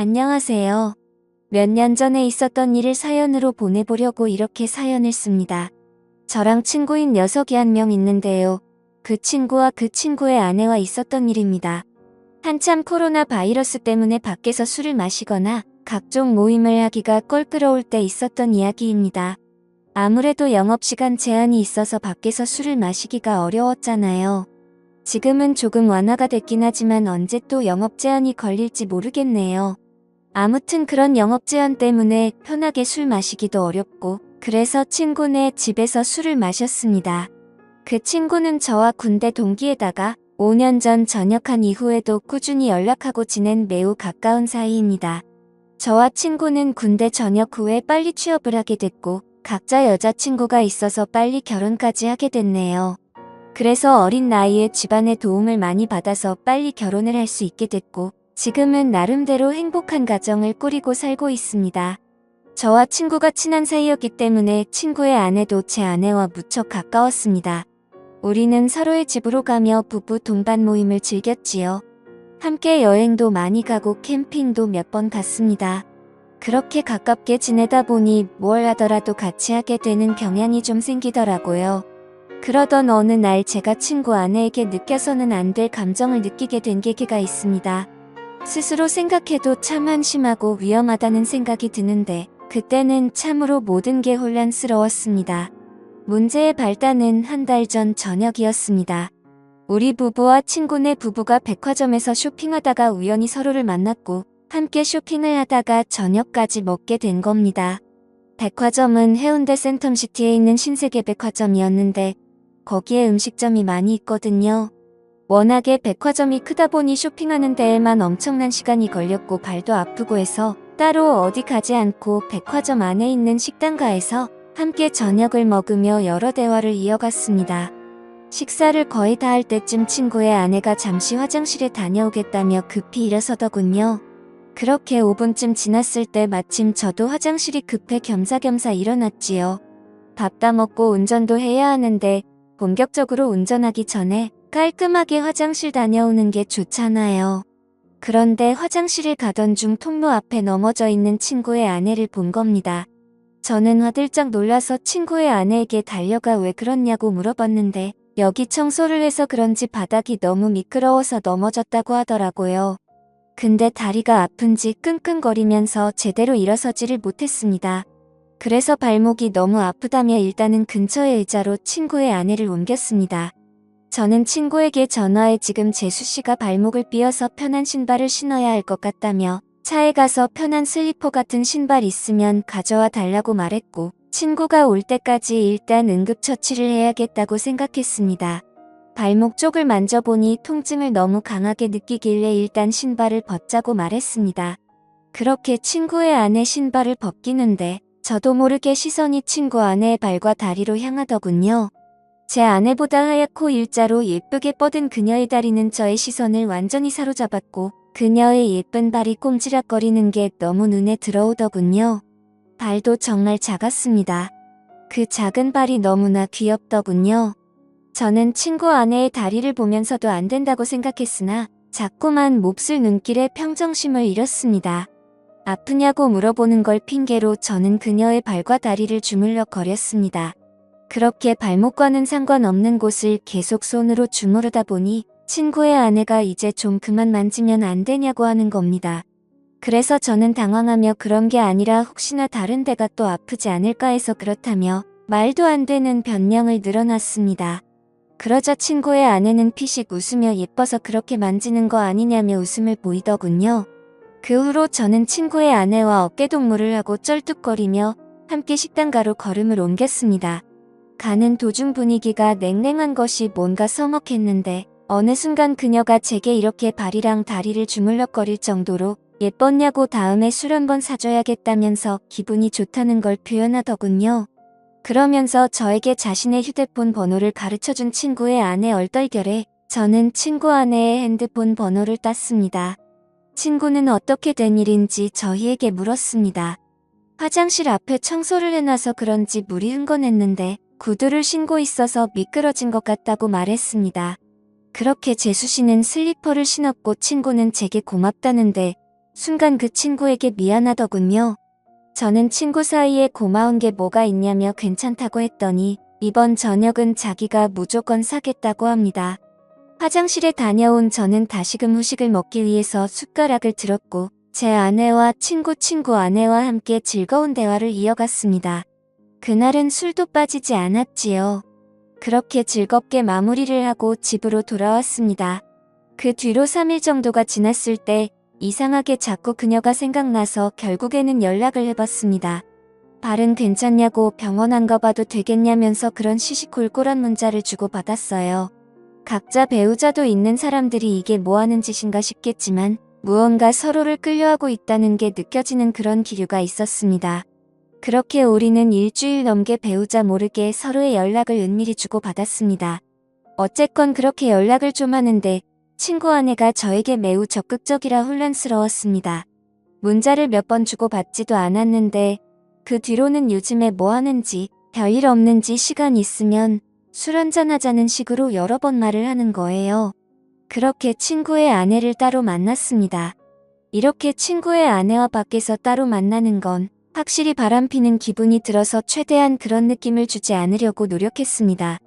안녕하세요. 몇 년 전에 있었던 일을 사연으로 보내보려고 이렇게 사연을 씁니다. 저랑 친구인 녀석이 한 명 있는데요. 그 친구와 그 친구의 아내와 있었던 일입니다. 한참 코로나 바이러스 때문에 밖에서 술을 마시거나 각종 모임을 하기가 껄끄러울 때 있었던 이야기입니다. 아무래도 영업시간 제한이 있어서 밖에서 술을 마시기가 어려웠잖아요. 지금은 조금 완화가 됐긴 하지만 언제 또 영업 제한이 걸릴지 모르겠네요. 아무튼 그런 영업 제한 때문에 편하게 술 마시기도 어렵고 그래서 친구네 집에서 술을 마셨습니다. 그 친구는 저와 군대 동기에다가 5년 전 전역한 이후에도 꾸준히 연락하고 지낸 매우 가까운 사이입니다. 저와 친구는 군대 전역 후에 빨리 취업을 하게 됐고 각자 여자친구가 있어서 빨리 결혼까지 하게 됐네요. 그래서 어린 나이에 집안의 도움을 많이 받아서 빨리 결혼을 할 수 있게 됐고 지금은 나름대로 행복한 가정을 꾸리고 살고 있습니다. 저와 친구가 친한 사이였기 때문에 친구의 아내도 제 아내와 무척 가까웠습니다. 우리는 서로의 집으로 가며 부부 동반 모임을 즐겼지요. 함께 여행도 많이 가고 캠핑도 몇 번 갔습니다. 그렇게 가깝게 지내다 보니 뭘 하더라도 같이 하게 되는 경향이 좀 생기더라고요. 그러던 어느 날 제가 친구 아내에게 느껴서는 안 될 감정을 느끼게 된 계기가 있습니다. 스스로 생각해도 참 한심하고 위험하다는 생각이 드는데 그때는 참으로 모든 게 혼란스러웠습니다. 문제의 발단은 한 달 전 저녁이었습니다. 우리 부부와 친구네 부부가 백화점에서 쇼핑하다가 우연히 서로를 만났고 함께 쇼핑을 하다가 저녁까지 먹게 된 겁니다. 백화점은 해운대 센텀시티에 있는 신세계 백화점이었는데 거기에 음식점이 많이 있거든요. 워낙에 백화점이 크다 보니 쇼핑하는 데에만 엄청난 시간이 걸렸고 발도 아프고 해서 따로 어디 가지 않고 백화점 안에 있는 식당가에서 함께 저녁을 먹으며 여러 대화를 이어갔습니다. 식사를 거의 다 할 때쯤 친구의 아내가 잠시 화장실에 다녀오겠다며 급히 일어서더군요. 그렇게 5분쯤 지났을 때 마침 저도 화장실이 급해 겸사겸사 일어났지요. 밥 다 먹고 운전도 해야 하는데 본격적으로 운전하기 전에 깔끔하게 화장실 다녀오는 게 좋잖아요. 그런데 화장실을 가던 중 통로 앞에 넘어져 있는 친구의 아내를 본 겁니다. 저는 화들짝 놀라서 친구의 아내에게 달려가 왜 그렇냐고 물어봤는데 여기 청소를 해서 그런지 바닥이 너무 미끄러워서 넘어졌다고 하더라고요. 근데 다리가 아픈지 끙끙거리면서 제대로 일어서지를 못했습니다. 그래서 발목이 너무 아프다며 일단은 근처의 의자로 친구의 아내를 옮겼습니다. 저는 친구에게 전화해 지금 재수씨가 발목을 삐어서 편한 신발을 신어야 할 것 같다며 차에 가서 편한 슬리퍼 같은 신발 있으면 가져와 달라고 말했고 친구가 올 때까지 일단 응급처치를 해야겠다고 생각했습니다. 발목 쪽을 만져보니 통증을 너무 강하게 느끼길래 일단 신발을 벗자고 말했습니다. 그렇게 친구의 아내 신발을 벗기는데 저도 모르게 시선이 친구 아내의 발과 다리로 향하더군요. 제 아내보다 하얗고 일자로 예쁘게 뻗은 그녀의 다리는 저의 시선을 완전히 사로잡았고 그녀의 예쁜 발이 꼼지락거리는 게 너무 눈에 들어오더군요. 발도 정말 작았습니다. 그 작은 발이 너무나 귀엽더군요. 저는 친구 아내의 다리를 보면서도 안 된다고 생각했으나 자꾸만 몹쓸 눈길에 평정심을 잃었습니다. 아프냐고 물어보는 걸 핑계로 저는 그녀의 발과 다리를 주물럭거렸습니다. 그렇게 발목과는 상관없는 곳을 계속 손으로 주무르다 보니 친구의 아내가 이제 좀 그만 만지면 안 되냐고 하는 겁니다. 그래서 저는 당황하며 그런 게 아니라 혹시나 다른 데가 또 아프지 않을까 해서 그렇다며 말도 안 되는 변명을 늘어놨습니다. 그러자 친구의 아내는 피식 웃으며 예뻐서 그렇게 만지는 거 아니냐며 웃음을 보이더군요. 그 후로 저는 친구의 아내와 어깨동무를 하고 쩔뚝거리며 함께 식당가로 걸음을 옮겼습니다. 가는 도중 분위기가 냉랭한 것이 뭔가 서먹했는데 어느 순간 그녀가 제게 이렇게 발이랑 다리를 주물럭거릴 정도로 예뻤냐고 다음에 술 한번 사줘야겠다면서 기분이 좋다는 걸 표현하더군요. 그러면서 저에게 자신의 휴대폰 번호를 가르쳐준 친구의 아내 얼떨결에 저는 친구 아내의 핸드폰 번호를 땄습니다. 친구는 어떻게 된 일인지 저희에게 물었습니다. 화장실 앞에 청소를 해놔서 그런지 물이 흥건했는데 구두를 신고 있어서 미끄러진 것 같다고 말했습니다. 그렇게 재수씨는 슬리퍼를 신었고 친구는 제게 고맙다는데 순간 그 친구에게 미안하더군요. 저는 친구 사이에 고마운 게 뭐가 있냐며 괜찮다고 했더니 이번 저녁은 자기가 무조건 사겠다고 합니다. 화장실에 다녀온 저는 다시금 후식을 먹기 위해서 숟가락을 들었고 제 아내와 친구 아내와 함께 즐거운 대화를 이어갔습니다. 그날은 술도 빠지지 않았지요. 그렇게 즐겁게 마무리를 하고 집으로 돌아왔습니다. 그 뒤로 3일 정도가 지났을 때 이상하게 자꾸 그녀가 생각나서 결국에는 연락을 해봤습니다. 발은 괜찮냐고 병원 안 가봐도 되겠냐면서 그런 시시콜콜한 문자를 주고받았어요. 각자 배우자도 있는 사람들이 이게 뭐하는 짓인가 싶겠지만 무언가 서로를 끌려하고 있다는 게 느껴지는 그런 기류가 있었습니다. 그렇게 우리는 일주일 넘게 배우자 모르게 서로의 연락을 은밀히 주고받았습니다. 어쨌건 그렇게 연락을 좀 하는데 친구 아내가 저에게 매우 적극적이라 혼란스러웠습니다. 문자를 몇 번 주고받지도 않았는데 그 뒤로는 요즘에 뭐 하는지 별일 없는지 시간 있으면 술 한잔 하자는 식으로 여러 번 말을 하는 거예요. 그렇게 친구의 아내를 따로 만났습니다. 이렇게 친구의 아내와 밖에서 따로 만나는 건 확실히 바람피는 기분이 들어서 최대한 그런 느낌을 주지 않으려고 노력했습니다.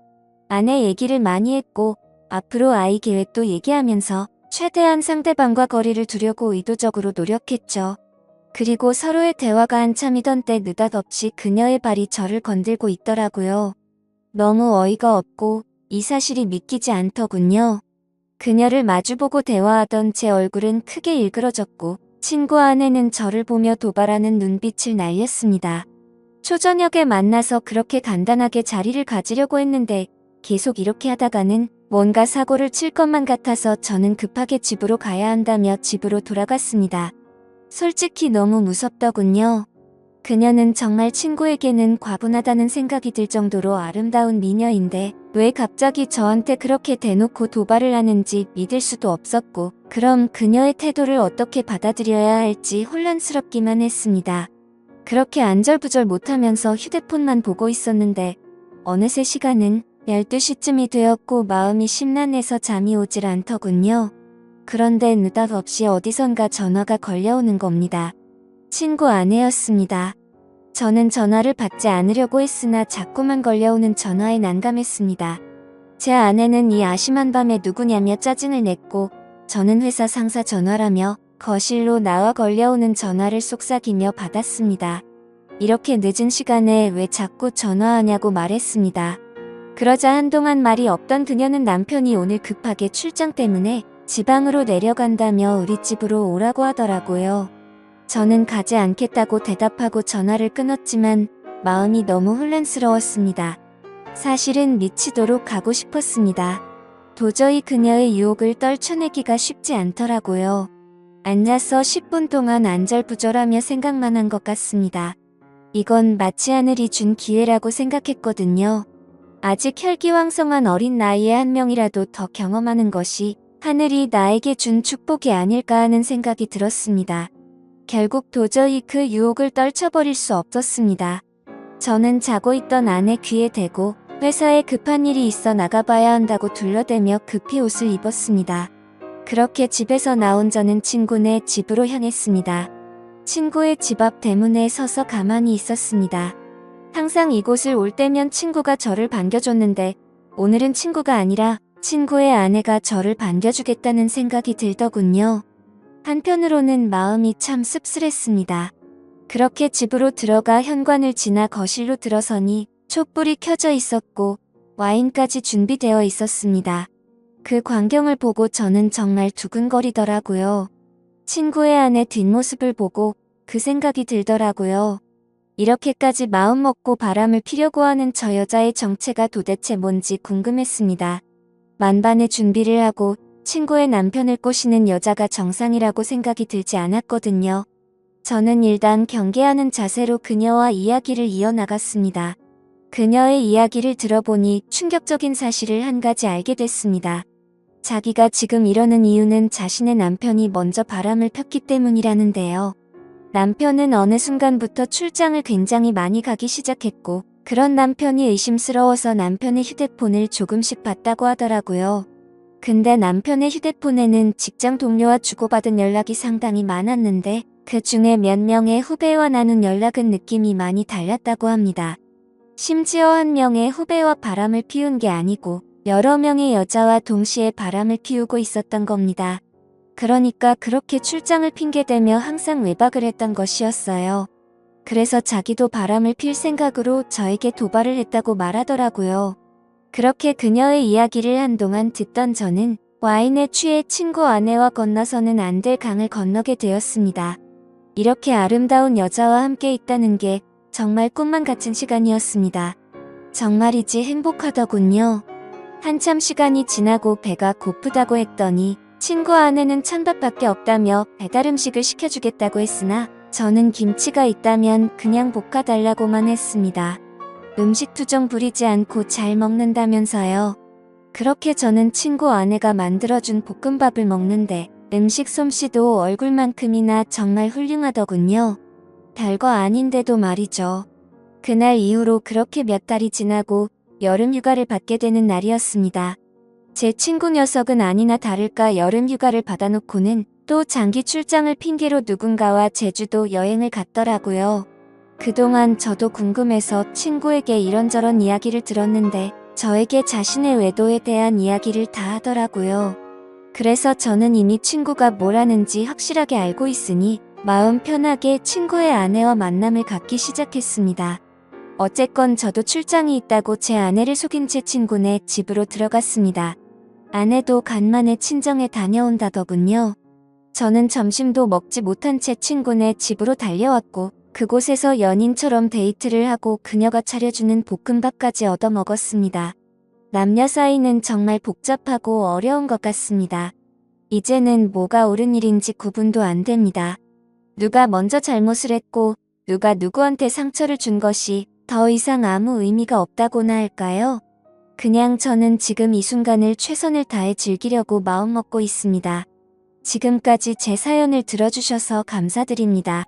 아내 얘기를 많이 했고 앞으로 아이 계획도 얘기하면서 최대한 상대방과 거리를 두려고 의도적으로 노력했죠. 그리고 서로의 대화가 한참이던 때 느닷없이 그녀의 발이 저를 건들고 있더라고요. 너무 어이가 없고 이 사실이 믿기지 않더군요. 그녀를 마주보고 대화하던 제 얼굴은 크게 일그러졌고 친구 아내는 저를 보며 도발하는 눈빛을 날렸습니다. 초저녁에 만나서 그렇게 간단하게 자리를 가지려고 했는데 계속 이렇게 하다가는 뭔가 사고를 칠 것만 같아서 저는 급하게 집으로 가야 한다며 집으로 돌아갔습니다. 솔직히 너무 무섭더군요. 그녀는 정말 친구에게는 과분하다는 생각이 들 정도로 아름다운 미녀인데 왜 갑자기 저한테 그렇게 대놓고 도발을 하는지 믿을 수도 없었고 그럼 그녀의 태도를 어떻게 받아들여야 할지 혼란스럽기만 했습니다. 그렇게 안절부절 못하면서 휴대폰만 보고 있었는데 어느새 시간은 12시쯤이 되었고 마음이 심란해서 잠이 오질 않더군요. 그런데 느닷없이 어디선가 전화가 걸려오는 겁니다. 친구 아내였습니다. 저는 전화를 받지 않으려고 했으나 자꾸만 걸려오는 전화에 난감했습니다. 제 아내는 이 아심한 밤에 누구냐며 짜증을 냈고 저는 회사 상사 전화라며 거실로 나와 걸려오는 전화를 속삭이며 받았습니다. 이렇게 늦은 시간에 왜 자꾸 전화하냐고 말했습니다. 그러자 한동안 말이 없던 그녀는 남편이 오늘 급하게 출장 때문에 지방으로 내려간다며 우리 집으로 오라고 하더라고요. 저는 가지 않겠다고 대답하고 전화를 끊었지만 마음이 너무 혼란스러웠습니다. 사실은 미치도록 가고 싶었습니다. 도저히 그녀의 유혹을 떨쳐내기가 쉽지 않더라고요. 앉아서 10분 동안 안절부절하며 생각만 한 것 같습니다. 이건 마치 하늘이 준 기회라고 생각했거든요. 아직 혈기왕성한 어린 나이에 한 명이라도 더 경험하는 것이 하늘이 나에게 준 축복이 아닐까 하는 생각이 들었습니다. 결국 도저히 그 유혹을 떨쳐버릴 수 없었습니다. 저는 자고 있던 아내 귀에 대고 회사에 급한 일이 있어 나가봐야 한다고 둘러대며 급히 옷을 입었습니다. 그렇게 집에서 나온 저는 친구네 집으로 향했습니다. 친구의 집 앞 대문에 서서 가만히 있었습니다. 항상 이곳을 올 때면 친구가 저를 반겨줬는데 오늘은 친구가 아니라 친구의 아내가 저를 반겨주겠다는 생각이 들더군요. 한편으로는 마음이 참 씁쓸했습니다. 그렇게 집으로 들어가 현관을 지나 거실로 들어서니 촛불이 켜져 있었고 와인까지 준비되어 있었습니다. 그 광경을 보고 저는 정말 두근거리더라고요. 친구의 아내 뒷모습을 보고 그 생각이 들더라고요. 이렇게까지 마음먹고 바람을 피려고 하는 저 여자의 정체가 도대체 뭔지 궁금했습니다. 만반의 준비를 하고 친구의 남편을 꼬시는 여자가 정상이라고 생각이 들지 않았거든요. 저는 일단 경계하는 자세로 그녀와 이야기를 이어나갔습니다. 그녀의 이야기를 들어보니 충격적인 사실을 한 가지 알게 됐습니다. 자기가 지금 이러는 이유는 자신의 남편이 먼저 바람을 폈기 때문이라는데요. 남편은 어느 순간부터 출장을 굉장히 많이 가기 시작했고 그런 남편이 의심스러워서 남편의 휴대폰을 조금씩 봤다고 하더라고요. 근데 남편의 휴대폰에는 직장 동료와 주고받은 연락이 상당히 많았는데 그 중에 몇 명의 후배와 나눈 연락은 느낌이 많이 달랐다고 합니다. 심지어 한 명의 후배와 바람을 피운 게 아니고 여러 명의 여자와 동시에 바람을 피우고 있었던 겁니다. 그러니까 그렇게 출장을 핑계대며 항상 외박을 했던 것이었어요. 그래서 자기도 바람을 필 생각으로 저에게 도발을 했다고 말하더라고요. 그렇게 그녀의 이야기를 한동안 듣던 저는 와인에 취해 친구 아내와 건너서는 안 될 강을 건너게 되었습니다. 이렇게 아름다운 여자와 함께 있다는 게 정말 꿈만 같은 시간이었습니다. 정말이지 행복하더군요. 한참 시간이 지나고 배가 고프다고 했더니 친구 아내는 찬밥밖에 없다며 배달 음식을 시켜주겠다고 했으나 저는 김치가 있다면 그냥 볶아달라고만 했습니다. 음식 투정 부리지 않고 잘 먹는다면서요. 그렇게 저는 친구 아내가 만들어준 볶음밥을 먹는데 음식 솜씨도 얼굴만큼이나 정말 훌륭하더군요. 별거 아닌데도 말이죠. 그날 이후로 그렇게 몇 달이 지나고 여름 휴가를 받게 되는 날이었습니다. 제 친구 녀석은 아니나 다를까 여름 휴가를 받아놓고는 또 장기 출장을 핑계로 누군가와 제주도 여행을 갔더라고요. 그동안 저도 궁금해서 친구에게 이런저런 이야기를 들었는데 저에게 자신의 외도에 대한 이야기를 다 하더라고요. 그래서 저는 이미 친구가 뭘 하는지 확실하게 알고 있으니 마음 편하게 친구의 아내와 만남을 갖기 시작했습니다. 어쨌건 저도 출장이 있다고 제 아내를 속인 제 친구네 집으로 들어갔습니다. 아내도 간만에 친정에 다녀온다더군요. 저는 점심도 먹지 못한 제 친구네 집으로 달려왔고 그곳에서 연인처럼 데이트를 하고 그녀가 차려주는 볶음밥까지 얻어먹었습니다. 남녀 사이는 정말 복잡하고 어려운 것 같습니다. 이제는 뭐가 옳은 일인지 구분도 안 됩니다. 누가 먼저 잘못을 했고 누가 누구한테 상처를 준 것이 더 이상 아무 의미가 없다고나 할까요? 그냥 저는 지금 이 순간을 최선을 다해 즐기려고 마음먹고 있습니다. 지금까지 제 사연을 들어주셔서 감사드립니다.